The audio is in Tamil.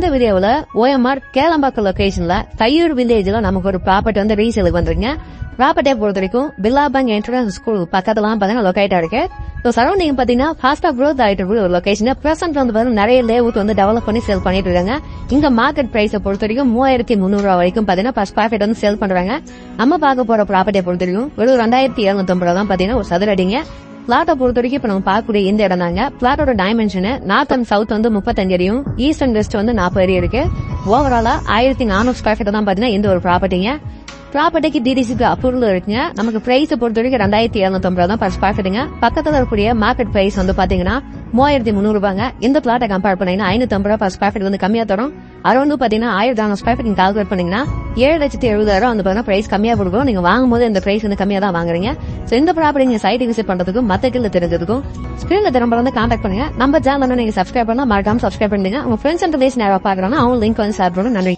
இந்த வீடியோல OMR கேளம்பாக்கம் லொகேஷன்ல தையூர் வில்லேஜ்ல நமக்கு ஒரு ப்ராப்பர்ட்டி வந்து ரீசேலுக்கு வந்துருங்க. ப்ராப்பர்ட்டியை பொறுத்த வரைக்கும் பில்லாபங் என்ட்ரன்ஸ் ஸ்கூல் பக்கத்துல பாத்தீங்கன்னா லொகேட்டா இருக்கு. சரௌண்டிங் பாத்தீங்கன்னா ஃபாஸ்டா க்ரோத் ஆயிட்டு இருக்கு ஒரு லொகேஷன். பிரசன்ட் வந்து பாத்தீங்கன்னா நிறைய லேஅவுட் வந்து டெவலப் பண்ணி சேல் பண்ணிட்டு இருக்காங்க. இங்க மார்க்கெட் பிரைஸை பொறுத்த வரைக்கும் 3300 வரைக்கும் பாத்தீங்கன்னா per square feet வந்து சேல் பண்றாங்க. நம்ம பார்க்க போற ப்ராப்பர்ட்டியை பொறுத்த வரைக்கும் வெறும் 2750 தான் பாத்தீங்கன்னா ஒரு சதுர அடிங்க. பிளாட்டை பொறுத்த வரைக்கும் இப்ப நம்ம பார்க்கக்கூடிய இந்த இடம் தாங்க. பிளாட்டோட டைமென்ஷன் நார்த் அண்ட் சவுத் வந்து 35 அடியும், ஈஸ்ட் அண்ட் வெஸ்ட் வந்து 40 அடி இருக்கு. ஓவராலா 1400 ஸ்கொயர் ஃபீட் தான் பாத்தீங்கன்னா இந்த ஒரு ப்ராப்பர்ட்டிங்க. ப்ராப்பர்ட்டிக்கு டிடிசிக்கு அப்ரூவல் இருக்குங்க. நமக்கு பிரைஸ் பொறுத்த வரைக்கும் 2750 தான் per square feetங்க. பக்கத்துல இருக்கக்கூடிய மார்க்கெட் பிரைஸ் வந்து பாத்தீங்கன்னா 3300 ரூபாங்க. இந்த பிளாட்டை கம்பேர் பண்ணீங்கன்னா 550 per square feet வந்து கம்மியா தரும். அரௌண்ட் பாத்தீங்கன்னா 1400 ஸ்கொயர் ஃபீட் கால்குலேட் பண்ணீங்கன்னா 7,70,000 வந்து பாத்தீங்கன்னா பிரைஸ் கம்மியா கொடுக்கும். நீங்க வாங்கும்போது இந்த பிரைஸ் வந்து கம்மியா தான் வாங்குறீங்க. இந்த ப்ராப்பர்ட்டி நீங்க சைட் விசிட் பண்றதுக்கும் மத்த கீழ தெரிஞ்சதுக்கும் ஸ்கிரீன்ல திரும்ப வந்து கான்டாக்ட் பண்ணுங்க. நம்ம சேனல் நீங்க சப்ஸ்கிரைப் பண்ணா மறக்காம சப்ஸ்கிரைப் பண்ணுங்க. உங்க ஃப்ரெண்ட்ஸ் அண்ட் ரிலேஷன் யாராவது பாக்குறாங்கன்னா அவங்க லிங்க் வந்து ஷேர் பண்ணுங்க. நன்றி.